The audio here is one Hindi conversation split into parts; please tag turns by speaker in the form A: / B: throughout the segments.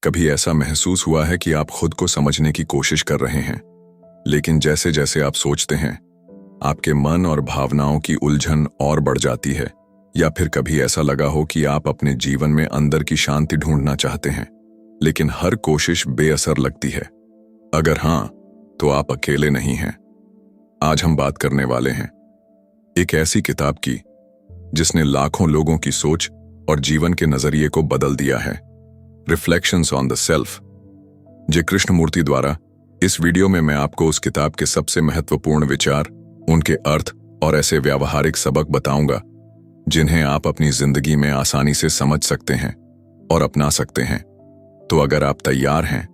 A: कभी ऐसा महसूस हुआ है कि आप खुद को समझने की कोशिश कर रहे हैं, लेकिन जैसे जैसे आप सोचते हैं, आपके मन और भावनाओं की उलझन और बढ़ जाती है? या फिर कभी ऐसा लगा हो कि आप अपने जीवन में अंदर की शांति ढूंढना चाहते हैं, लेकिन हर कोशिश बेअसर लगती है? अगर हां, तो आप अकेले नहीं हैं। आज हम बात करने वाले हैं एक ऐसी किताब की जिसने लाखों लोगों की सोच और जीवन के नजरिए को बदल दिया है। Reflections on the self. J Krishnamurti द्वारा इस वीडियो में मैं आपको उस किताब के सबसे महत्वपूर्ण विचार, उनके अर्थ और ऐसे व्यावहारिक सबक बताऊंगा जिन्हें आप अपनी जिंदगी में आसानी से समझ सकते हैं और अपना सकते हैं। तो अगर आप तैयार हैं,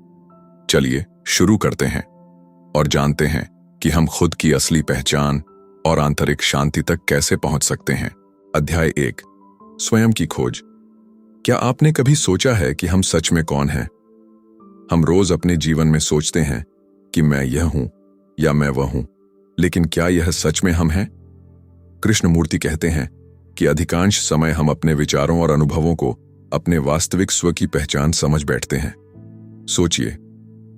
A: चलिए शुरू करते हैं और जानते हैं कि हम खुद की असली पहचान और आंतरिक शांति तक कैसे पहुंच सकते हैं। अध्याय 1, स्वयं की खोज। क्या आपने कभी सोचा है कि हम सच में कौन हैं? हम रोज अपने जीवन में सोचते हैं कि मैं यह हूं या मैं वह हूं, लेकिन क्या यह सच में हम हैं? कृष्णमूर्ति कहते हैं कि अधिकांश समय हम अपने विचारों और अनुभवों को अपने वास्तविक स्व की पहचान समझ बैठते हैं। सोचिए,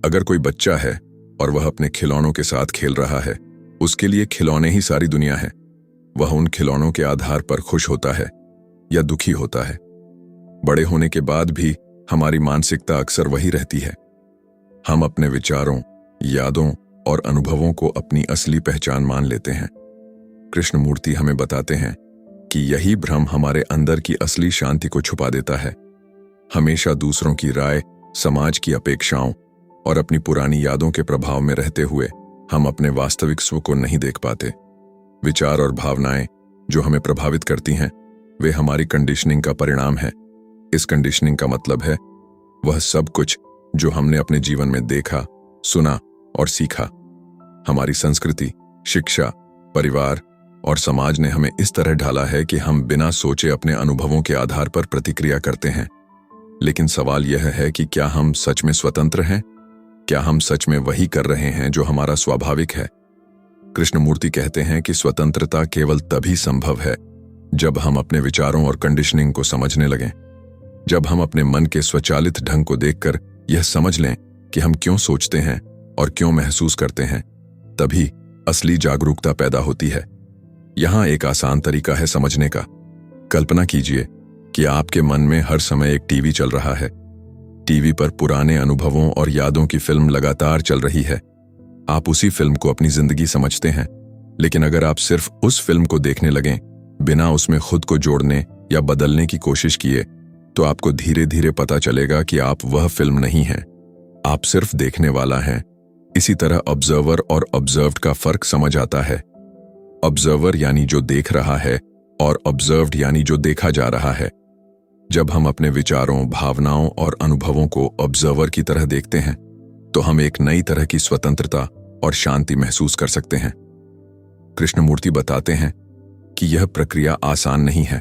A: अगर कोई बच्चा है और वह अपने खिलौनों के साथ खेल रहा है, उसके लिए खिलौने ही सारी दुनिया है। वह उन खिलौनों के आधार पर खुश होता है या दुखी होता है। बड़े होने के बाद भी हमारी मानसिकता अक्सर वही रहती है। हम अपने विचारों, यादों और अनुभवों को अपनी असली पहचान मान लेते हैं। कृष्णमूर्ति हमें बताते हैं कि यही भ्रम हमारे अंदर की असली शांति को छुपा देता है। हमेशा दूसरों की राय, समाज की अपेक्षाओं और अपनी पुरानी यादों के प्रभाव में रहते हुए हम अपने वास्तविक स्व को नहीं देख पाते। विचार और भावनाएं जो हमें प्रभावित करती हैं, वे हमारी कंडीशनिंग का परिणाम है। इस कंडीशनिंग का मतलब है वह सब कुछ जो हमने अपने जीवन में देखा, सुना और सीखा। हमारी संस्कृति, शिक्षा, परिवार और समाज ने हमें इस तरह ढाला है कि हम बिना सोचे अपने अनुभवों के आधार पर प्रतिक्रिया करते हैं। लेकिन सवाल यह है कि क्या हम सच में स्वतंत्र हैं? क्या हम सच में वही कर रहे हैं जो हमारा स्वाभाविक है? कृष्णमूर्ति कहते हैं कि स्वतंत्रता केवल तभी संभव है जब हम अपने विचारों और कंडीशनिंग को समझने लगें। जब हम अपने मन के स्वचालित ढंग को देखकर यह समझ लें कि हम क्यों सोचते हैं और क्यों महसूस करते हैं, तभी असली जागरूकता पैदा होती है। यहां एक आसान तरीका है समझने का। कल्पना कीजिए कि आपके मन में हर समय एक टीवी चल रहा है। टीवी पर पुराने अनुभवों और यादों की फिल्म लगातार चल रही है। आप उसी फिल्म को अपनी जिंदगी समझते हैं, लेकिन अगर आप सिर्फ उस फिल्म को देखने लगें, बिना उसमें खुद को जोड़ने या बदलने की कोशिश किए, तो आपको धीरे धीरे पता चलेगा कि आप वह फिल्म नहीं हैं। आप सिर्फ देखने वाला हैं। इसी तरह ऑब्जर्वर और ऑब्जर्व्ड का फर्क समझ आता है। ऑब्जर्वर यानी जो देख रहा है और ऑब्जर्व्ड यानी जो देखा जा रहा है। जब हम अपने विचारों, भावनाओं और अनुभवों को ऑब्जर्वर की तरह देखते हैं, तो हम एक नई तरह की स्वतंत्रता और शांति महसूस कर सकते हैं। कृष्णमूर्ति बताते हैं कि यह प्रक्रिया आसान नहीं है।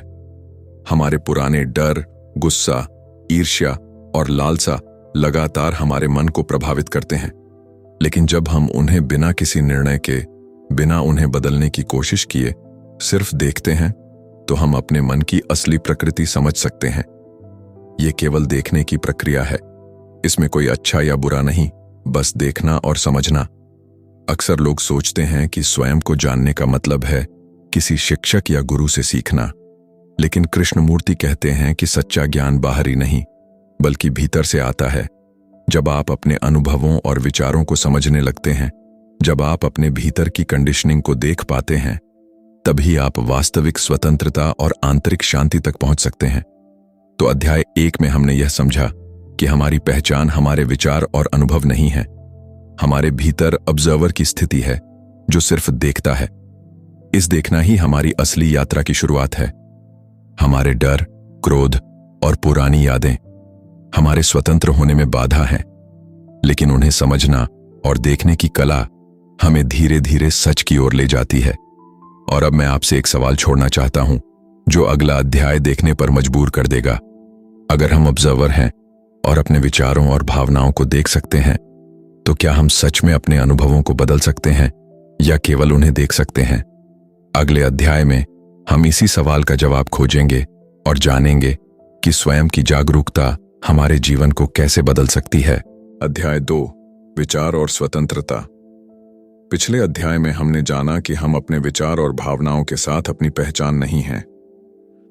A: हमारे पुराने डर, गुस्सा, ईर्ष्या और लालसा लगातार हमारे मन को प्रभावित करते हैं। लेकिन जब हम उन्हें बिना किसी निर्णय के, बिना उन्हें बदलने की कोशिश किए सिर्फ देखते हैं, तो हम अपने मन की असली प्रकृति समझ सकते हैं। यह केवल देखने की प्रक्रिया है। इसमें कोई अच्छा या बुरा नहीं, बस देखना और समझना। अक्सर लोग सोचते हैं कि स्वयं को जानने का मतलब है किसी शिक्षक या गुरु से सीखना, लेकिन कृष्णमूर्ति कहते हैं कि सच्चा ज्ञान बाहरी नहीं, बल्कि भीतर से आता है। जब आप अपने अनुभवों और विचारों को समझने लगते हैं, जब आप अपने भीतर की कंडीशनिंग को देख पाते हैं, तभी आप वास्तविक स्वतंत्रता और आंतरिक शांति तक पहुंच सकते हैं। तो अध्याय 1 में हमने यह समझा कि हमारी पहचान हमारे विचार और अनुभव नहीं है। हमारे भीतर ऑब्जर्वर की स्थिति है जो सिर्फ देखता है। इस देखना ही हमारी असली यात्रा की शुरुआत है। हमारे डर, क्रोध और पुरानी यादें हमारे स्वतंत्र होने में बाधा हैं, लेकिन उन्हें समझना और देखने की कला हमें धीरे धीरे सच की ओर ले जाती है। और अब मैं आपसे एक सवाल छोड़ना चाहता हूं जो अगला अध्याय देखने पर मजबूर कर देगा। अगर हम ऑब्जर्वर हैं और अपने विचारों और भावनाओं को देख सकते हैं, तो क्या हम सच में अपने अनुभवों को बदल सकते हैं या केवल उन्हें देख सकते हैं? अगले अध्याय में हम इसी सवाल का जवाब खोजेंगे और जानेंगे कि स्वयं की जागरूकता
B: हमारे जीवन को कैसे बदल सकती है।
A: अध्याय 2, विचार और स्वतंत्रता। पिछले अध्याय में हमने जाना कि हम अपने विचार और भावनाओं के साथ अपनी पहचान नहीं हैं।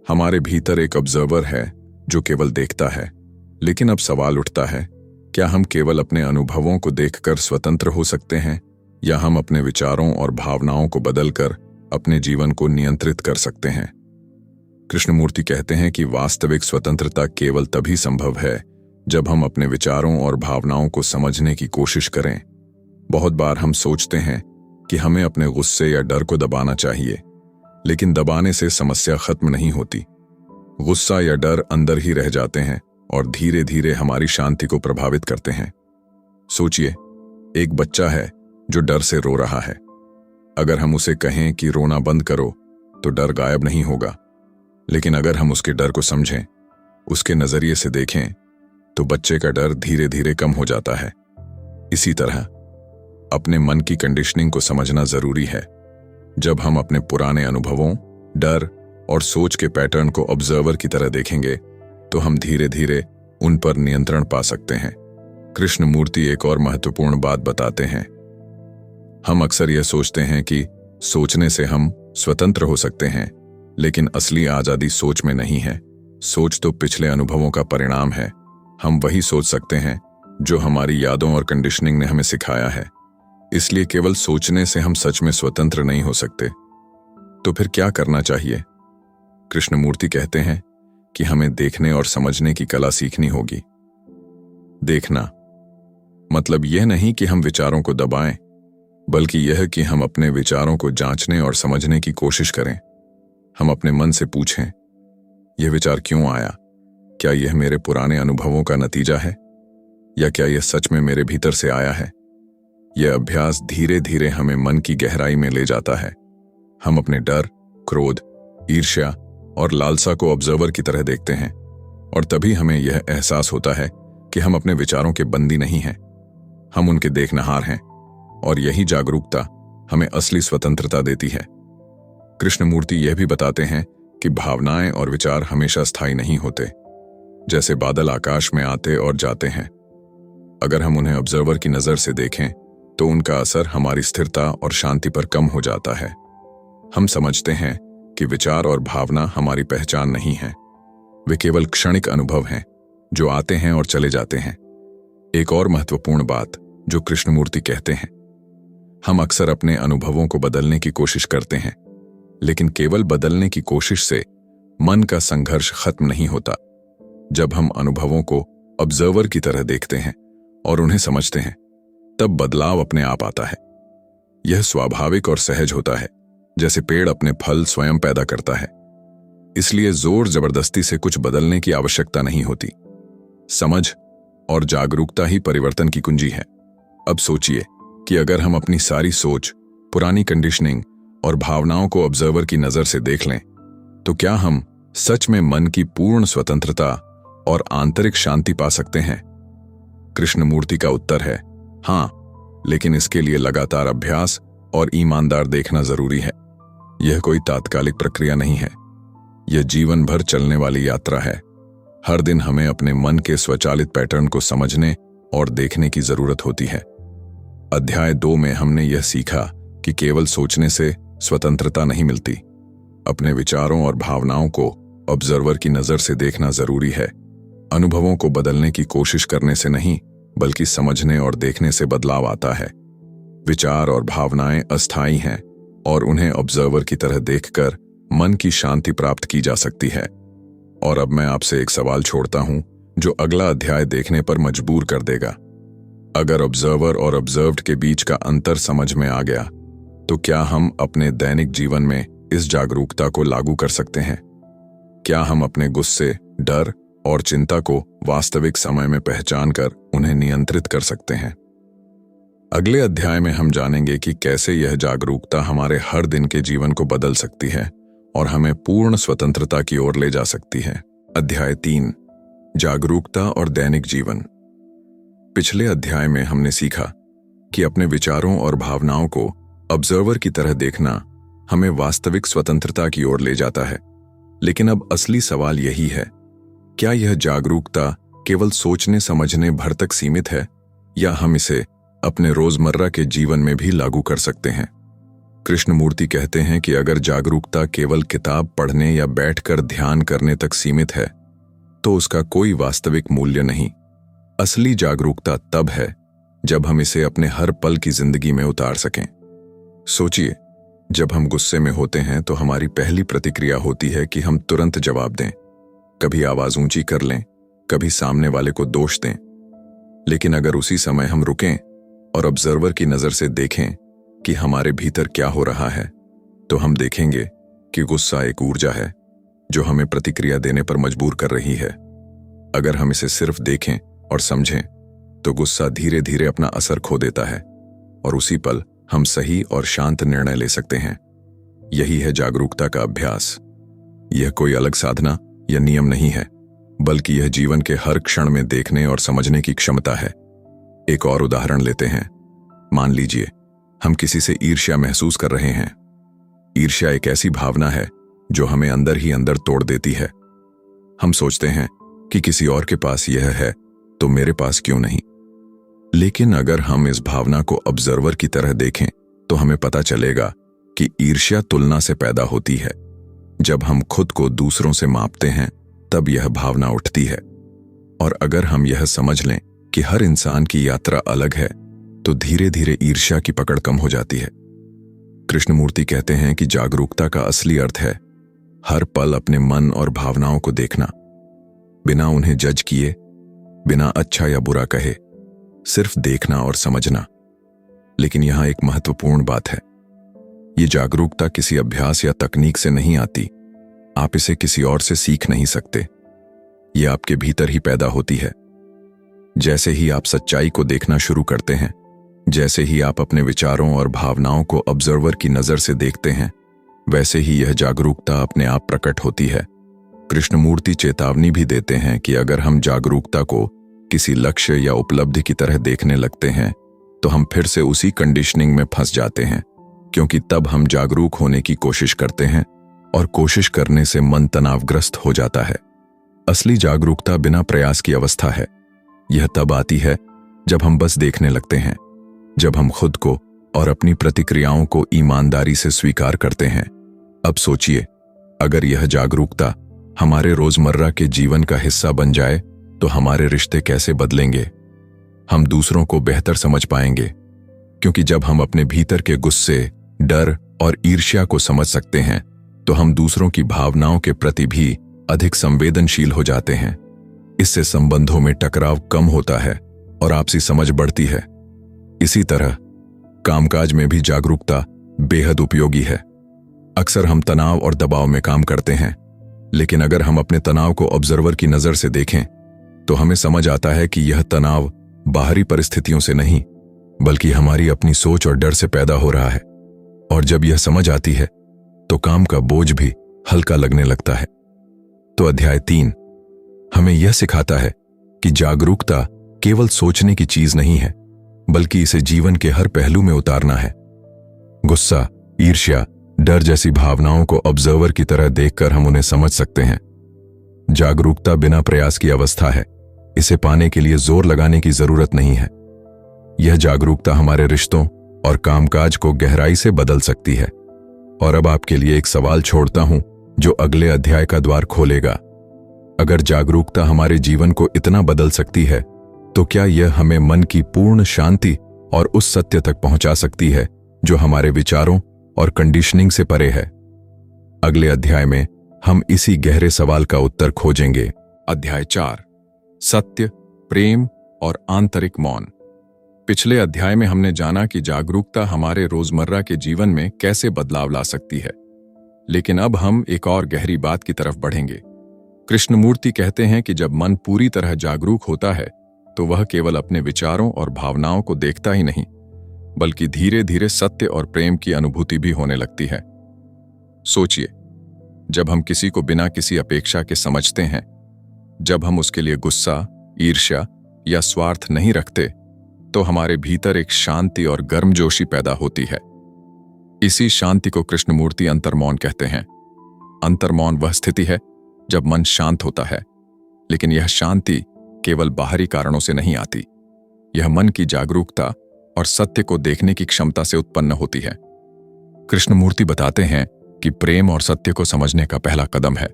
A: हमारे भीतर एक ऑब्जर्वर है जो केवल देखता है। लेकिन अब सवाल उठता है, क्या हम केवल अपने अनुभवों को देखकर स्वतंत्र हो सकते हैं, या हम अपने विचारों और भावनाओं को बदलकर अपने जीवन को नियंत्रित कर सकते हैं? कृष्णमूर्ति कहते हैं कि वास्तविक स्वतंत्रता केवल तभी संभव है जब हम अपने विचारों और भावनाओं को समझने की कोशिश करें। बहुत बार हम सोचते हैं कि हमें अपने गुस्से या डर को दबाना चाहिए, लेकिन दबाने से समस्या खत्म नहीं होती। गुस्सा या डर अंदर ही रह जाते हैं और धीरे धीरे हमारी शांति को प्रभावित करते हैं। सोचिए, एक बच्चा है जो डर से रो रहा है। अगर हम उसे कहें कि रोना बंद करो तो डर गायब नहीं होगा, लेकिन अगर हम उसके डर को समझें, उसके नजरिए से देखें, तो बच्चे का डर धीरे धीरे कम हो जाता है। इसी तरह अपने मन की कंडीशनिंग को समझना जरूरी है। जब हम अपने पुराने अनुभवों, डर और सोच के पैटर्न को ऑब्जर्वर की तरह देखेंगे, तो हम धीरे धीरे उन पर नियंत्रण पा सकते हैं। कृष्णमूर्ति एक और महत्वपूर्ण बात बताते हैं। हम अक्सर यह सोचते हैं कि सोचने से हम स्वतंत्र हो सकते हैं, लेकिन असली आजादी सोच में नहीं है। सोच तो पिछले अनुभवों का परिणाम है। हम वही सोच सकते हैं जो हमारी यादों और कंडीशनिंग ने हमें सिखाया है। इसलिए केवल सोचने से हम सच में स्वतंत्र नहीं हो सकते। तो फिर क्या करना चाहिए? कृष्णमूर्ति कहते हैं कि हमें देखने और समझने की कला सीखनी होगी। देखना मतलब यह नहीं कि हम विचारों को दबाएं, बल्कि यह कि हम अपने विचारों को जांचने और समझने की कोशिश करें। हम अपने मन से पूछें, यह विचार क्यों आया? क्या यह मेरे पुराने अनुभवों का नतीजा है, या क्या यह सच में मेरे भीतर से आया है? यह अभ्यास धीरे धीरे हमें मन की गहराई में ले जाता है। हम अपने डर, क्रोध, ईर्ष्या और लालसा को ऑब्जर्वर की तरह देखते हैं, और तभी हमें यह एहसास होता है कि हम अपने विचारों के बंदी नहीं हैं, हम उनके देखनहार हैं। और यही जागरूकता हमें असली स्वतंत्रता देती है। कृष्णमूर्ति यह भी बताते हैं कि भावनाएं और विचार हमेशा स्थायी नहीं होते। जैसे बादल आकाश में आते और जाते हैं। अगर हम उन्हें ऑब्जर्वर की नजर से देखें, तो उनका असर हमारी स्थिरता और शांति पर कम हो जाता है। हम समझते हैं कि विचार और भावना हमारी पहचान नहीं है। वे केवल क्षणिक अनुभव हैं जो आते हैं और चले जाते हैं। एक और महत्वपूर्ण बात जो कृष्णमूर्ति कहते हैं, हम अक्सर अपने अनुभवों को बदलने की कोशिश करते हैं, लेकिन केवल बदलने की कोशिश से मन का संघर्ष खत्म नहीं होता। जब हम अनुभवों को ऑब्जर्वर की तरह देखते हैं और उन्हें समझते हैं, तब बदलाव अपने आप आता है। यह स्वाभाविक और सहज होता है, जैसे पेड़ अपने फल स्वयं पैदा करता है। इसलिए जोर जबरदस्ती से कुछ बदलने की आवश्यकता नहीं होती। समझ और जागरूकता ही परिवर्तन की कुंजी है। अब सोचिए कि अगर हम अपनी सारी सोच, पुरानी कंडीशनिंग और भावनाओं को ऑब्जर्वर की नजर से देख लें, तो क्या हम सच में मन की पूर्ण स्वतंत्रता और आंतरिक शांति पा सकते हैं? कृष्णमूर्ति का उत्तर है हां, लेकिन इसके लिए लगातार अभ्यास और ईमानदार देखना जरूरी है। यह कोई तात्कालिक प्रक्रिया नहीं है, यह जीवन भर चलने वाली यात्रा है। हर दिन हमें अपने मन के स्वचालित पैटर्न को समझने और देखने की जरूरत होती है। अध्याय 2 में हमने यह सीखा कि केवल सोचने से स्वतंत्रता नहीं मिलती। अपने विचारों और भावनाओं को ऑब्जर्वर की नजर से देखना जरूरी है। अनुभवों को बदलने की कोशिश करने से नहीं, बल्कि समझने और देखने से बदलाव आता है। विचार और भावनाएं अस्थायी हैं और उन्हें ऑब्जर्वर की तरह देखकर मन की शांति प्राप्त की जा सकती है। और अब मैं आपसे एक सवाल छोड़ता हूं जो अगला अध्याय देखने पर मजबूर कर देगा। अगर ऑब्जर्वर और ऑब्जर्व्ड के बीच का अंतर समझ में आ गया, तो क्या हम अपने दैनिक जीवन में इस जागरूकता को लागू कर सकते हैं? क्या हम अपने गुस्से, डर और चिंता को वास्तविक समय में पहचान कर उन्हें नियंत्रित कर सकते हैं? अगले अध्याय में हम जानेंगे कि कैसे यह जागरूकता हमारे हर दिन के जीवन को बदल सकती है और हमें पूर्ण स्वतंत्रता की ओर ले जा सकती है। अध्याय 3, जागरूकता और दैनिक जीवन। पिछले अध्याय में हमने सीखा कि अपने विचारों और भावनाओं को ऑब्जर्वर की तरह देखना हमें वास्तविक स्वतंत्रता की ओर ले जाता है। लेकिन अब असली सवाल यही है, क्या यह जागरूकता केवल सोचने समझने भर तक सीमित है या हम इसे अपने रोजमर्रा के जीवन में भी लागू कर सकते हैं। कृष्णमूर्ति कहते हैं कि अगर जागरूकता केवल किताब पढ़ने या बैठकर ध्यान करने तक सीमित है तो उसका कोई वास्तविक मूल्य नहीं। असली जागरूकता तब है जब हम इसे अपने हर पल की जिंदगी में उतार सकें। सोचिए, जब हम गुस्से में होते हैं तो हमारी पहली प्रतिक्रिया होती है कि हम तुरंत जवाब दें, कभी आवाज ऊंची कर लें, कभी सामने वाले को दोष दें। लेकिन अगर उसी समय हम रुकें और ऑब्जर्वर की नजर से देखें कि हमारे भीतर क्या हो रहा है, तो हम देखेंगे कि गुस्सा एक ऊर्जा है जो हमें प्रतिक्रिया देने पर मजबूर कर रही है। अगर हम इसे सिर्फ देखें और समझें तो गुस्सा धीरे धीरे अपना असर खो देता है और उसी पल हम सही और शांत निर्णय ले सकते हैं। यही है जागरूकता का अभ्यास। यह कोई अलग साधना या नियम नहीं है, बल्कि यह जीवन के हर क्षण में देखने और समझने की क्षमता है। एक और उदाहरण लेते हैं। मान लीजिए हम किसी से ईर्ष्या महसूस कर रहे हैं। ईर्ष्या एक ऐसी भावना है जो हमें अंदर ही अंदर तोड़ देती है। हम सोचते हैं कि किसी और के पास यह है तो मेरे पास क्यों नहीं। लेकिन अगर हम इस भावना को ऑब्जर्वर की तरह देखें तो हमें पता चलेगा कि ईर्ष्या तुलना से पैदा होती है। जब हम खुद को दूसरों से मापते हैं तब यह भावना उठती है। और अगर हम यह समझ लें कि हर इंसान की यात्रा अलग है तो धीरे धीरे ईर्ष्या की पकड़ कम हो जाती है। कृष्णमूर्ति कहते हैं कि जागरूकता का असली अर्थ है हर पल अपने मन और भावनाओं को देखना, बिना उन्हें जज किए, बिना अच्छा या बुरा कहे, सिर्फ देखना और समझना। लेकिन यहां एक महत्वपूर्ण बात है, ये जागरूकता किसी अभ्यास या तकनीक से नहीं आती। आप इसे किसी और से सीख नहीं सकते। ये आपके भीतर ही पैदा होती है। जैसे ही आप सच्चाई को देखना शुरू करते हैं, जैसे ही आप अपने विचारों और भावनाओं को ऑब्जर्वर की नजर से देखते हैं, वैसे ही यह जागरूकता अपने आप प्रकट होती है। कृष्णमूर्ति चेतावनी भी देते हैं कि अगर हम जागरूकता को किसी लक्ष्य या उपलब्धि की तरह देखने लगते हैं तो हम फिर से उसी कंडीशनिंग में फंस जाते हैं, क्योंकि तब हम जागरूक होने की कोशिश करते हैं और कोशिश करने से मन तनावग्रस्त हो जाता है। असली जागरूकता बिना प्रयास की अवस्था है। यह तब आती है जब हम बस देखने लगते हैं, जब हम खुद को और अपनी प्रतिक्रियाओं को ईमानदारी से स्वीकार करते हैं। अब सोचिए, अगर यह जागरूकता हमारे रोजमर्रा के जीवन का हिस्सा बन जाए तो हमारे रिश्ते कैसे बदलेंगे। हम दूसरों को बेहतर समझ पाएंगे, क्योंकि जब हम अपने भीतर के गुस्से, डर और ईर्ष्या को समझ सकते हैं तो हम दूसरों की भावनाओं के प्रति भी अधिक संवेदनशील हो जाते हैं। इससे संबंधों में टकराव कम होता है और आपसी समझ बढ़ती है। इसी तरह कामकाज में भी जागरूकता बेहद उपयोगी है। अक्सर हम तनाव और दबाव में काम करते हैं, लेकिन अगर हम अपने तनाव को ऑब्जर्वर की नजर से देखें तो हमें समझ आता है कि यह तनाव बाहरी परिस्थितियों से नहीं, बल्कि हमारी अपनी सोच और डर से पैदा हो रहा है। और जब यह समझ आती है तो काम का बोझ भी हल्का लगने लगता है। तो अध्याय 3 हमें यह सिखाता है कि जागरूकता केवल सोचने की चीज नहीं है, बल्कि इसे जीवन के हर पहलू में उतारना है। गुस्सा, ईर्ष्या, डर जैसी भावनाओं को ऑब्जर्वर की तरह देखकर हम उन्हें समझ सकते हैं। जागरूकता बिना प्रयास की अवस्था है। इसे पाने के लिए जोर लगाने की जरूरत नहीं है। यह जागरूकता हमारे रिश्तों और कामकाज को गहराई से बदल सकती है। और अब आपके लिए एक सवाल छोड़ता हूं जो अगले अध्याय का द्वार खोलेगा। अगर जागरूकता हमारे जीवन को इतना बदल सकती है तो क्या यह हमें मन की पूर्ण शांति और उस सत्य तक पहुंचा सकती है जो हमारे विचारों और कंडीशनिंग से परे है। अगले अध्याय में हम इसी गहरे सवाल का उत्तर खोजेंगे। अध्याय 4 सत्य, प्रेम और आंतरिक मौन। पिछले अध्याय में हमने जाना कि जागरूकता हमारे रोजमर्रा के जीवन में कैसे बदलाव ला सकती है, लेकिन अब हम एक और गहरी बात की तरफ बढ़ेंगे। कृष्णमूर्ति कहते हैं कि जब मन पूरी तरह जागरूक होता है तो वह केवल अपने विचारों और भावनाओं को देखता ही नहीं, बल्कि धीरे धीरे सत्य और प्रेम की अनुभूति भी होने लगती है। सोचिए, जब हम किसी को बिना किसी अपेक्षा के समझते हैं, जब हम उसके लिए गुस्सा, ईर्ष्या या स्वार्थ नहीं रखते, तो हमारे भीतर एक शांति और गर्मजोशी पैदा होती है। इसी शांति को कृष्णमूर्ति अंतर्मौन कहते हैं। अंतर्मौन वह स्थिति है जब मन शांत होता है, लेकिन यह शांति केवल बाहरी कारणों से नहीं आती। यह मन की जागरूकता और सत्य को देखने की क्षमता से उत्पन्न होती है। कृष्णमूर्ति बताते हैं कि प्रेम और सत्य को समझने का पहला कदम है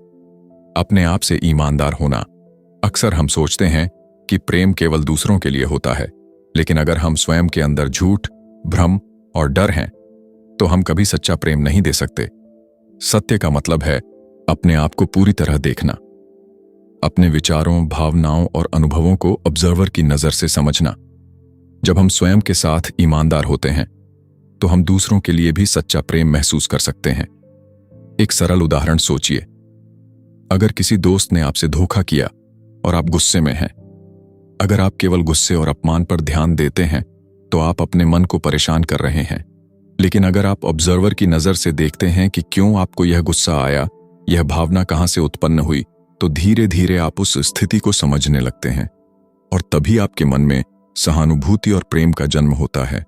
A: अपने आप से ईमानदार होना। अक्सर हम सोचते हैं कि प्रेम केवल दूसरों के लिए होता है, लेकिन अगर हम स्वयं के अंदर झूठ, भ्रम और डर हैं, तो हम कभी सच्चा प्रेम नहीं दे सकते। सत्य का मतलब है अपने आप को पूरी तरह देखना, अपने विचारों, भावनाओं और अनुभवों को ऑब्जर्वर की नजर से समझना। जब हम स्वयं के साथ ईमानदार होते हैं, तो हम दूसरों के लिए भी सच्चा प्रेम महसूस कर सकते हैं। एक सरल उदाहरण सोचिए। अगर किसी दोस्त ने आपसे धोखा किया और आप गुस्से में हैं, अगर आप केवल गुस्से और अपमान पर ध्यान देते हैं, तो आप अपने मन को परेशान कर रहे हैं। लेकिन अगर आप ऑब्जर्वर की नजर से देखते हैं कि क्यों आपको यह गुस्सा आया, यह भावना कहां से उत्पन्न हुई, तो धीरे धीरे आप उस स्थिति को समझने लगते हैं और तभी आपके मन में सहानुभूति और प्रेम का जन्म होता है।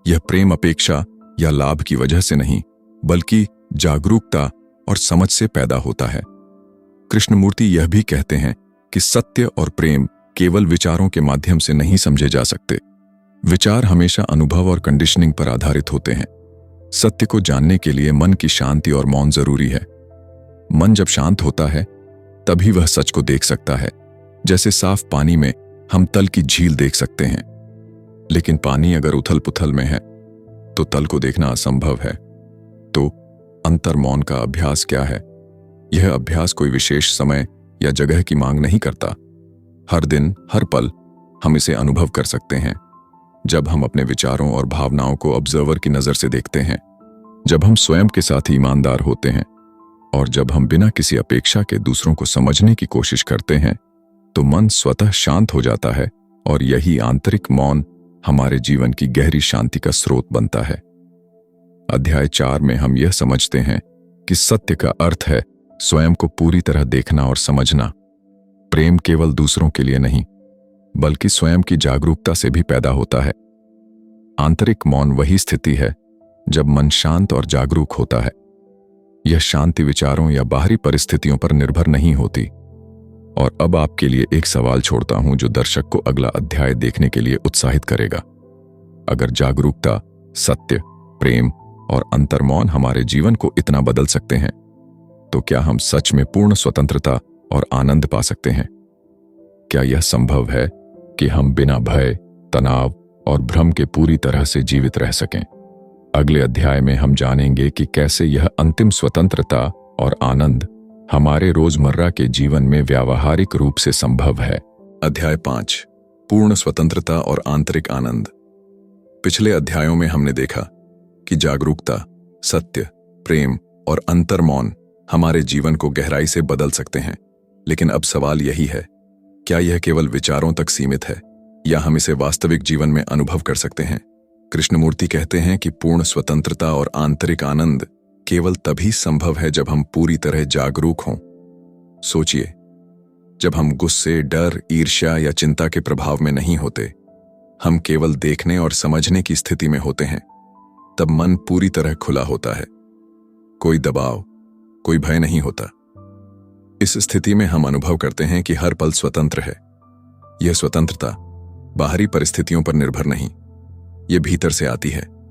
A: यह प्रेम अपेक्षा या लाभ की वजह से नहीं, बल्कि जागरूकता और समझ से पैदा होता है। कृष्णमूर्ति यह भी कहते हैं कि सत्य और प्रेम केवल विचारों के माध्यम से नहीं समझे जा सकते। विचार हमेशा अनुभव और कंडीशनिंग पर आधारित होते हैं। सत्य को जानने के लिए मन की शांति और मौन जरूरी है। मन जब शांत होता है, तभी वह सच को देख सकता है। जैसे साफ पानी में हम तल की झील देख सकते हैं, लेकिन पानी अगर उथल पुथल में है, तो तल को देखना असंभव है। तो अंतर्मौन का अभ्यास क्या है? यह अभ्यास कोई विशेष समय या जगह की मांग नहीं करता। हर दिन, हर पल हम इसे अनुभव कर सकते हैं। जब हम अपने विचारों और भावनाओं को ऑब्जर्वर की नजर से देखते हैं, जब हम स्वयं के साथ ईमानदार होते हैं और जब हम बिना किसी अपेक्षा के दूसरों को समझने की कोशिश करते हैं, तो मन स्वतः शांत हो जाता है और यही आंतरिक मौन हमारे जीवन की गहरी शांति का स्रोत बनता है। अध्याय 4 में हम यह समझते हैं कि सत्य का अर्थ है स्वयं को पूरी तरह देखना और समझना। प्रेम केवल दूसरों के लिए नहीं, बल्कि स्वयं की जागरूकता से भी पैदा होता है। आंतरिक मौन वही स्थिति है जब मन शांत और जागरूक होता है। यह शांति विचारों या बाहरी परिस्थितियों पर निर्भर नहीं होती। और अब आपके लिए एक सवाल छोड़ता हूं जो दर्शक को अगला अध्याय देखने के लिए उत्साहित करेगा। अगर जागरूकता, सत्य, प्रेम और अंतर्मौन हमारे जीवन को इतना बदल सकते हैं, तो क्या हम सच में पूर्ण स्वतंत्रता और आनंद पा सकते हैं? क्या यह संभव है कि हम बिना भय, तनाव और भ्रम के पूरी तरह से जीवित रह सकें? अगले अध्याय में हम जानेंगे कि कैसे यह अंतिम स्वतंत्रता और आनंद हमारे रोजमर्रा के जीवन में व्यावहारिक रूप से संभव है। अध्याय 5, पूर्ण स्वतंत्रता और आंतरिक आनंद। पिछले अध्यायों में हमने देखा कि जागरूकता, सत्य, प्रेम और अंतर्मौन हमारे जीवन को गहराई से बदल सकते हैं। लेकिन अब सवाल यही है, क्या यह केवल विचारों तक सीमित है या हम इसे वास्तविक जीवन में अनुभव कर सकते हैं? कृष्णमूर्ति कहते हैं कि पूर्ण स्वतंत्रता और आंतरिक आनंद केवल तभी संभव है जब हम पूरी तरह जागरूक हों। सोचिए, जब हम गुस्से, डर, ईर्ष्या या चिंता के प्रभाव में नहीं होते, हम केवल देखने और समझने की स्थिति में होते हैं, तब मन पूरी तरह खुला होता है। कोई दबाव, कोई भय नहीं होता। इस स्थिति में हम अनुभव करते हैं कि हर पल स्वतंत्र है। यह स्वतंत्रता बाहरी परिस्थितियों पर निर्भर नहीं, यह भीतर से आती है।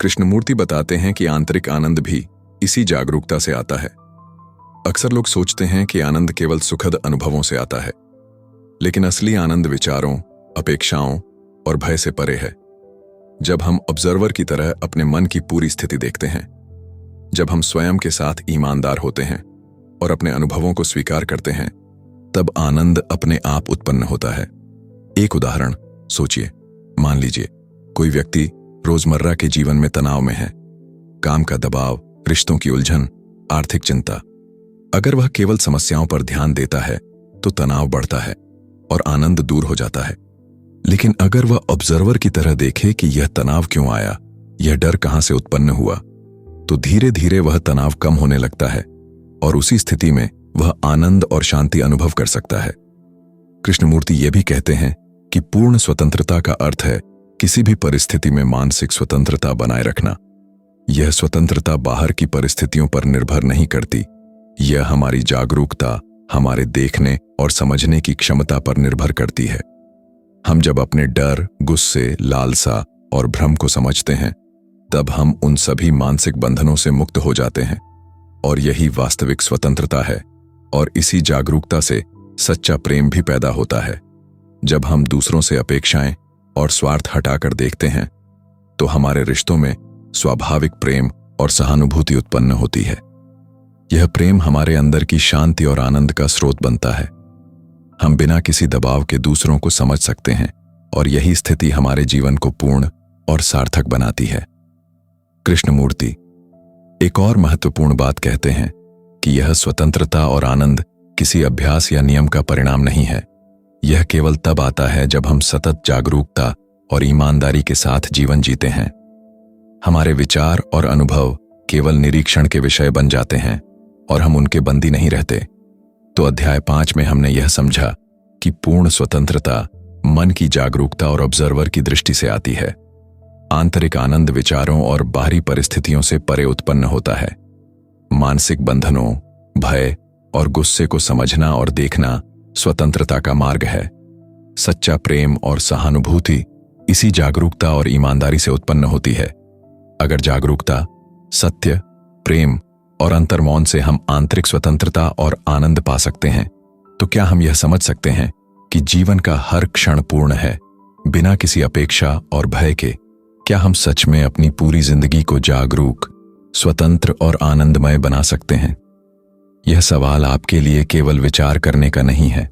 A: कृष्णमूर्ति बताते हैं कि आंतरिक आनंद भी इसी जागरूकता से आता है। अक्सर लोग सोचते हैं कि आनंद केवल सुखद अनुभवों से आता है, लेकिन असली आनंद विचारों, अपेक्षाओं और भय से परे है। जब हम ऑब्जर्वर की तरह अपने मन की पूरी स्थिति देखते हैं, जब हम स्वयं के साथ ईमानदार होते हैं और अपने अनुभवों को स्वीकार करते हैं, तब आनंद अपने आप उत्पन्न होता है। एक उदाहरण सोचिए। मान लीजिए कोई व्यक्ति रोजमर्रा के जीवन में तनाव में है, काम का दबाव, रिश्तों की उलझन, आर्थिक चिंता। अगर वह केवल समस्याओं पर ध्यान देता है, तो तनाव बढ़ता है और आनंद दूर हो जाता है। लेकिन अगर वह ऑब्जर्वर की तरह देखे कि यह तनाव क्यों आया, यह डर कहां से उत्पन्न हुआ, तो धीरे धीरे वह तनाव कम होने लगता है और उसी स्थिति में वह आनंद और शांति अनुभव कर सकता है। कृष्णमूर्ति ये भी कहते हैं कि पूर्ण स्वतंत्रता का अर्थ है किसी भी परिस्थिति में मानसिक स्वतंत्रता बनाए रखना। यह स्वतंत्रता बाहर की परिस्थितियों पर निर्भर नहीं करती, यह हमारी जागरूकता, हमारे देखने और समझने की क्षमता पर निर्भर करती है। हम जब अपने डर, गुस्से, लालसा और भ्रम को समझते हैं, तब हम उन सभी मानसिक बंधनों से मुक्त हो जाते हैं और यही वास्तविक स्वतंत्रता है। और इसी जागरूकता से सच्चा प्रेम भी पैदा होता है। जब हम दूसरों से अपेक्षाएं और स्वार्थ हटाकर देखते हैं, तो हमारे रिश्तों में स्वाभाविक प्रेम और सहानुभूति उत्पन्न होती है। यह प्रेम हमारे अंदर की शांति और आनंद का स्रोत बनता है। हम बिना किसी दबाव के दूसरों को समझ सकते हैं और यही स्थिति हमारे जीवन को पूर्ण और सार्थक बनाती है। कृष्णमूर्ति एक और महत्वपूर्ण बात कहते हैं कि यह स्वतंत्रता और आनंद किसी अभ्यास या नियम का परिणाम नहीं है। यह केवल तब आता है जब हम सतत जागरूकता और ईमानदारी के साथ जीवन जीते हैं। हमारे विचार और अनुभव केवल निरीक्षण के विषय बन जाते हैं और हम उनके बंदी नहीं रहते। तो अध्याय 5 में हमने यह समझा कि पूर्ण स्वतंत्रता मन की जागरूकता और ऑब्जर्वर की दृष्टि से आती है। आंतरिक आनंद विचारों और बाहरी परिस्थितियों से परे उत्पन्न होता है। मानसिक बंधनों, भय और गुस्से को समझना और देखना स्वतंत्रता का मार्ग है। सच्चा प्रेम और सहानुभूति इसी जागरूकता और ईमानदारी से उत्पन्न होती है। अगर जागरूकता, सत्य, प्रेम और अंतर्मौन से हम आंतरिक स्वतंत्रता और आनंद पा सकते हैं, तो क्या हम यह समझ सकते हैं कि जीवन का हर क्षण पूर्ण है, बिना किसी अपेक्षा और भय के? क्या हम सच में अपनी पूरी जिंदगी को जागरूक, स्वतंत्र और आनंदमय बना सकते हैं? यह सवाल आपके लिए केवल विचार करने का नहीं है।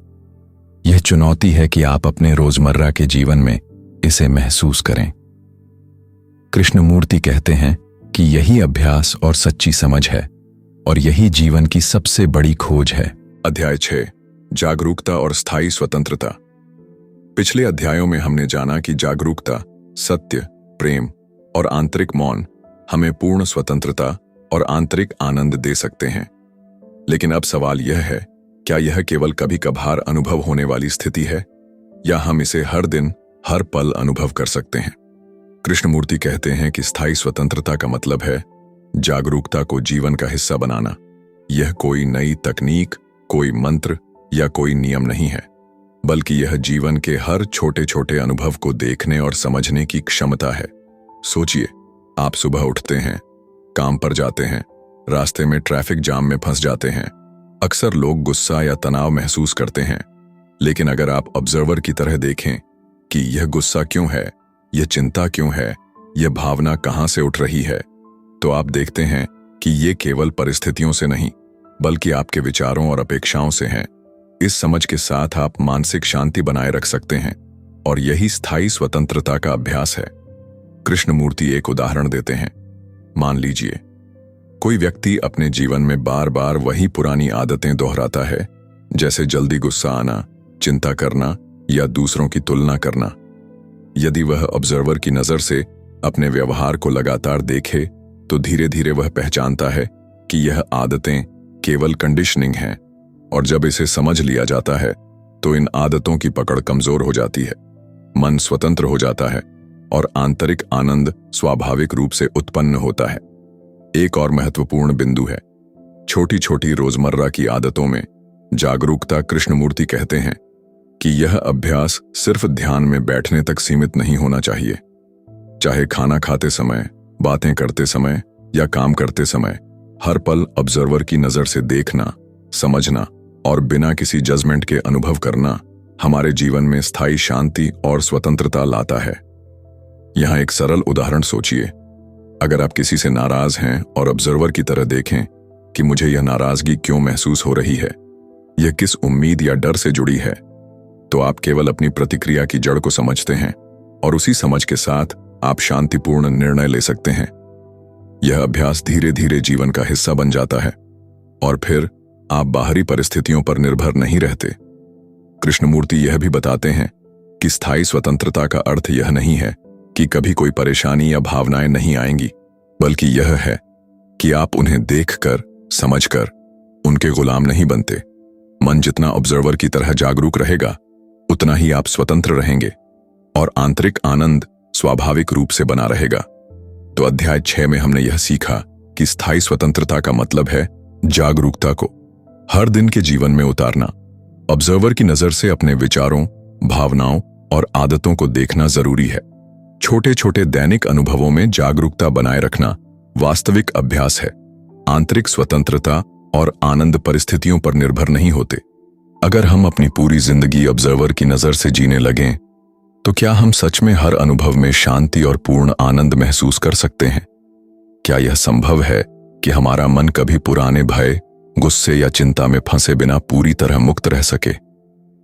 A: यह चुनौती है कि आप अपने रोजमर्रा के जीवन में इसे महसूस करें। कृष्णमूर्ति कहते हैं कि यही अभ्यास और सच्ची समझ है और यही जीवन की सबसे बड़ी खोज है। अध्याय 6, जागरूकता और स्थायी स्वतंत्रता। पिछले अध्यायों में हमने जाना कि जागरूकता, सत्य, प्रेम और आंतरिक मौन हमें पूर्ण स्वतंत्रता और आंतरिक आनंद दे सकते हैं। लेकिन अब सवाल यह है, क्या यह केवल कभी कभार अनुभव होने वाली स्थिति है या हम इसे हर दिन, हर पल अनुभव कर सकते हैं? कृष्णमूर्ति कहते हैं कि स्थायी स्वतंत्रता का मतलब है जागरूकता को जीवन का हिस्सा बनाना। यह कोई नई तकनीक, कोई मंत्र या कोई नियम नहीं है, बल्कि यह जीवन के हर छोटे छोटे अनुभव को देखने और समझने की क्षमता है। सोचिए, आप सुबह उठते हैं, काम पर जाते हैं, रास्ते में ट्रैफिक जाम में फंस जाते हैं। अक्सर लोग गुस्सा या तनाव महसूस करते हैं, लेकिन अगर आप ऑब्जर्वर की तरह देखें कि यह गुस्सा क्यों है, यह चिंता क्यों है, यह भावना कहां से उठ रही है, तो आप देखते हैं कि ये केवल परिस्थितियों से नहीं, बल्कि आपके विचारों और अपेक्षाओं से हैं। इस समझ के साथ आप मानसिक शांति बनाए रख सकते हैं और यही स्थायी स्वतंत्रता का अभ्यास है। कृष्णमूर्ति एक उदाहरण देते हैं। मान लीजिए, कोई व्यक्ति अपने जीवन में बार बार वही पुरानी आदतें दोहराता है, जैसे जल्दी गुस्सा आना, चिंता करना या दूसरों की तुलना करना। यदि वह ऑब्जर्वर की नजर से अपने व्यवहार को लगातार देखे, तो धीरे धीरे वह पहचानता है कि यह आदतें केवल कंडीशनिंग हैं, और जब इसे समझ लिया जाता है तो इन आदतों की पकड़ कमजोर हो जाती है, मन स्वतंत्र हो जाता है और आंतरिक आनंद स्वाभाविक रूप से उत्पन्न होता है। एक और महत्वपूर्ण बिंदु है छोटी छोटी रोजमर्रा की आदतों में जागरूकता। कृष्णमूर्ति कहते हैं कि यह अभ्यास सिर्फ ध्यान में बैठने तक सीमित नहीं होना चाहिए। चाहे खाना खाते समय, बातें करते समय या काम करते समय, हर पल ऑब्जर्वर की नजर से देखना, समझना और बिना किसी जजमेंट के अनुभव करना हमारे जीवन में स्थायी शांति और स्वतंत्रता लाता है। यहां एक सरल उदाहरण सोचिए। अगर आप किसी से नाराज हैं और ऑब्जर्वर की तरह देखें कि मुझे यह नाराजगी क्यों महसूस हो रही है, यह किस उम्मीद या डर से जुड़ी है, तो आप केवल अपनी प्रतिक्रिया की जड़ को समझते हैं और उसी समझ के साथ आप शांतिपूर्ण निर्णय ले सकते हैं। यह अभ्यास धीरे धीरे जीवन का हिस्सा बन जाता है और फिर आप बाहरी परिस्थितियों पर निर्भर नहीं रहते। कृष्णमूर्ति यह भी बताते हैं कि स्थायी स्वतंत्रता का अर्थ यह नहीं है कि कभी कोई परेशानी या भावनाएं नहीं आएंगी, बल्कि यह है कि आप उन्हें देखकर, समझकर उनके गुलाम नहीं बनते। मन जितना ऑब्जर्वर की तरह जागरूक रहेगा, उतना ही आप स्वतंत्र रहेंगे और आंतरिक आनंद स्वाभाविक रूप से बना रहेगा। तो अध्याय 6 में हमने यह सीखा कि स्थायी स्वतंत्रता का मतलब है जागरूकता को हर दिन के जीवन में उतारना। ऑब्जर्वर की नजर से अपने विचारों, भावनाओं और आदतों को देखना जरूरी है। छोटे छोटे दैनिक अनुभवों में जागरूकता बनाए रखना वास्तविक अभ्यास है। आंतरिक स्वतंत्रता और आनंद परिस्थितियों पर निर्भर नहीं होते। अगर हम अपनी पूरी जिंदगी ऑब्जर्वर की नजर से जीने लगें, तो क्या हम सच में हर अनुभव में शांति और पूर्ण आनंद महसूस कर सकते हैं? क्या यह संभव है कि हमारा मन कभी पुराने भय, गुस्से या चिंता में फंसे बिना पूरी तरह मुक्त रह सके?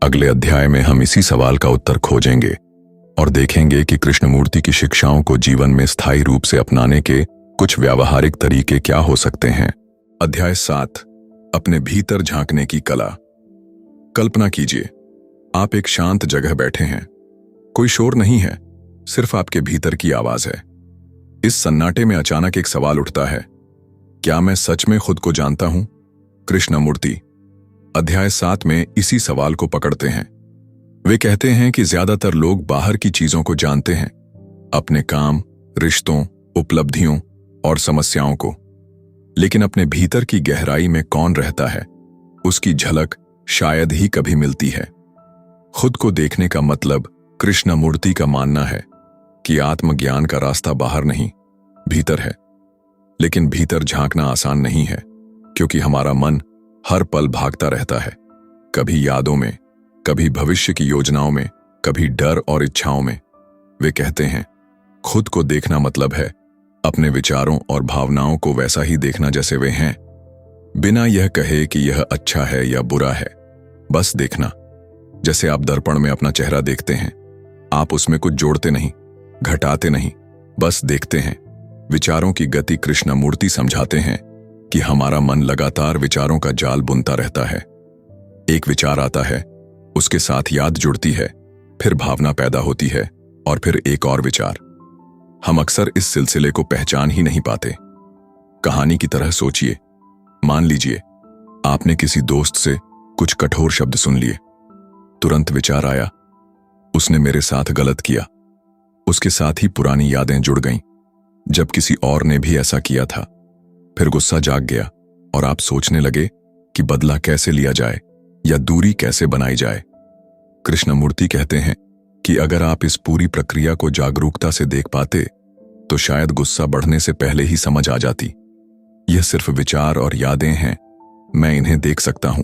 A: अगले अध्याय में हम इसी सवाल का उत्तर खोजेंगे और देखेंगे कि कृष्णमूर्ति की शिक्षाओं को जीवन में स्थायी रूप से अपनाने के कुछ व्यावहारिक तरीके क्या हो सकते हैं। अध्याय 7, अपने भीतर झांकने की कला। कल्पना कीजिए, आप एक शांत जगह बैठे हैं। कोई शोर नहीं है, सिर्फ आपके भीतर की आवाज है। इस सन्नाटे में अचानक एक सवाल उठता है, क्या मैं सच में खुद को जानता हूं? कृष्णमूर्ति अध्याय 7 में इसी सवाल को पकड़ते हैं। वे कहते हैं कि ज्यादातर लोग बाहर की चीजों को जानते हैं, अपने काम, रिश्तों, उपलब्धियों और समस्याओं को, लेकिन अपने भीतर की गहराई में कौन रहता है, उसकी झलक शायद ही कभी मिलती है। खुद को देखने का मतलब कृष्णमूर्ति का मानना है कि आत्मज्ञान का रास्ता बाहर नहीं, भीतर है। लेकिन भीतर झांकना आसान नहीं है, क्योंकि हमारा मन हर पल भागता रहता है, कभी यादों में, कभी भविष्य की योजनाओं में, कभी डर और इच्छाओं में। वे कहते हैं, खुद को देखना मतलब है अपने विचारों और भावनाओं को वैसा ही देखना जैसे वे हैं, बिना यह कहे कि यह अच्छा है या बुरा है। बस देखना। जैसे आप दर्पण में अपना चेहरा देखते हैं, आप उसमें कुछ जोड़ते नहीं, घटाते नहीं, बस देखते हैं। विचारों की गति कृष्णमूर्ति समझाते हैं कि हमारा मन लगातार विचारों का जाल बुनता रहता है। एक विचार आता है, उसके साथ याद जुड़ती है, फिर भावना पैदा होती है और फिर एक और विचार। हम अक्सर इस सिलसिले को पहचान ही नहीं पाते। कहानी की तरह सोचिए। मान लीजिए आपने किसी दोस्त से कुछ कठोर शब्द सुन लिए। तुरंत विचार आया, उसने मेरे साथ गलत किया। उसके साथ ही पुरानी यादें जुड़ गईं, जब किसी और ने भी ऐसा किया था। फिर गुस्सा जाग गया और आप सोचने लगे कि बदला कैसे लिया जाए या दूरी कैसे बनाई जाए। कृष्णमूर्ति कहते हैं कि अगर आप इस पूरी प्रक्रिया को जागरूकता से देख पाते, तो शायद गुस्सा बढ़ने से पहले ही समझ आ जाती, यह सिर्फ विचार और यादें हैं, मैं इन्हें देख सकता हूं।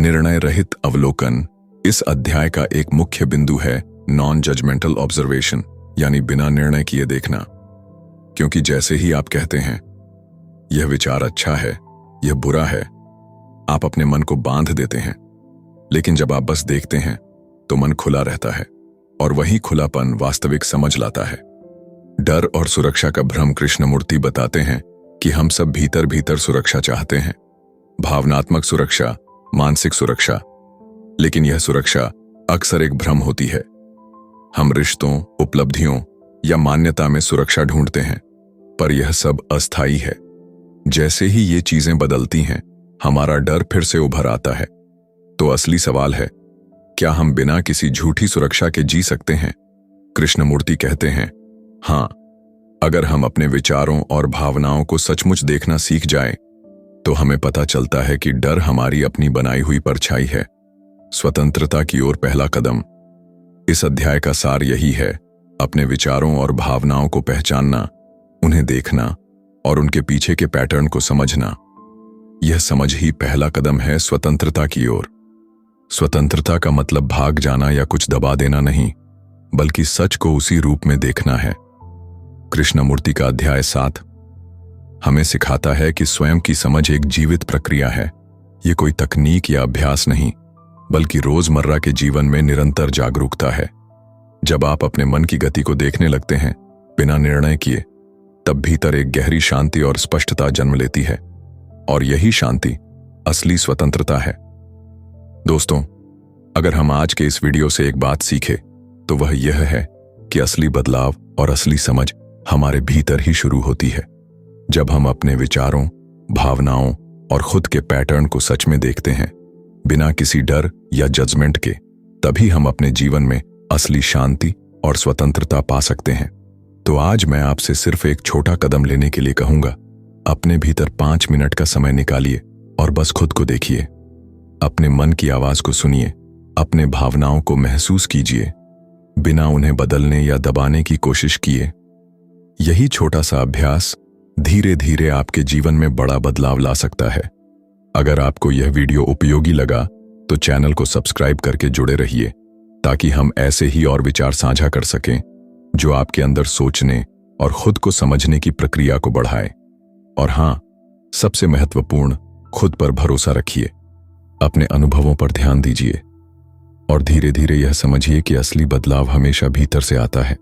A: निर्णय रहित अवलोकन इस अध्याय का एक मुख्य बिंदु है। नॉन जजमेंटल ऑब्जर्वेशन, यानी बिना निर्णय किए देखना। क्योंकि जैसे ही आप कहते हैं, यह विचार अच्छा है, यह बुरा है, आप अपने मन को बांध देते हैं। लेकिन जब आप बस देखते हैं, तो मन खुला रहता है और वही खुलापन वास्तविक समझ लाता है। डर और सुरक्षा का भ्रम कृष्णमूर्ति बताते हैं कि हम सब भीतर भीतर सुरक्षा चाहते हैं, भावनात्मक सुरक्षा, मानसिक सुरक्षा। लेकिन यह सुरक्षा अक्सर एक भ्रम होती है। हम रिश्तों, उपलब्धियों या मान्यता में सुरक्षा ढूंढते हैं, पर यह सब अस्थायी है। जैसे ही ये चीजें बदलती हैं, हमारा डर फिर से उभर आता है। तो असली सवाल है, क्या हम बिना किसी झूठी सुरक्षा के जी सकते हैं? कृष्णमूर्ति कहते हैं, हाँ, अगर हम अपने विचारों और भावनाओं को सचमुच देखना सीख जाएं, तो हमें पता चलता है कि डर हमारी अपनी बनाई हुई परछाई है। स्वतंत्रता की ओर पहला कदम। इस अध्याय का सार यही है, अपने विचारों और भावनाओं को पहचानना, उन्हें देखना और उनके पीछे के पैटर्न को समझना। यह समझ ही पहला कदम है स्वतंत्रता की ओर। स्वतंत्रता का मतलब भाग जाना या कुछ दबा देना नहीं, बल्कि सच को उसी रूप में देखना है। कृष्णमूर्ति का अध्याय 7 हमें सिखाता है कि स्वयं की समझ एक जीवित प्रक्रिया है। ये कोई तकनीक या अभ्यास नहीं, बल्कि रोजमर्रा के जीवन में निरंतर जागरूकता है। जब आप अपने मन की गति को देखने लगते हैं बिना निर्णय किए, तब भीतर एक गहरी शांति और स्पष्टता जन्म लेती है, और यही शांति असली स्वतंत्रता है। दोस्तों, अगर हम आज के इस वीडियो से एक बात सीखे, तो वह यह है कि असली बदलाव और असली समझ हमारे भीतर ही शुरू होती है। जब हम अपने विचारों, भावनाओं और खुद के पैटर्न को सच में देखते हैं, बिना किसी डर या जजमेंट के, तभी हम अपने जीवन में असली शांति और स्वतंत्रता पा सकते हैं। तो आज मैं आपसे सिर्फ एक छोटा कदम लेने के लिए कहूंगा। अपने भीतर 5 मिनट का समय निकालिए और बस खुद को देखिए। अपने मन की आवाज को सुनिए, अपने भावनाओं को महसूस कीजिए, बिना उन्हें बदलने या दबाने की कोशिश किए। यही छोटा सा अभ्यास धीरे धीरे आपके जीवन में बड़ा बदलाव ला सकता है। अगर आपको यह वीडियो उपयोगी लगा तो चैनल को सब्सक्राइब करके जुड़े रहिए, ताकि हम ऐसे ही और विचार साझा कर सकें जो आपके अंदर सोचने और खुद को समझने की प्रक्रिया को बढ़ाए। और हाँ, सबसे महत्वपूर्ण, खुद पर भरोसा रखिए, अपने अनुभवों पर ध्यान दीजिए और धीरे धीरे यह समझिए कि असली बदलाव हमेशा भीतर से आता है।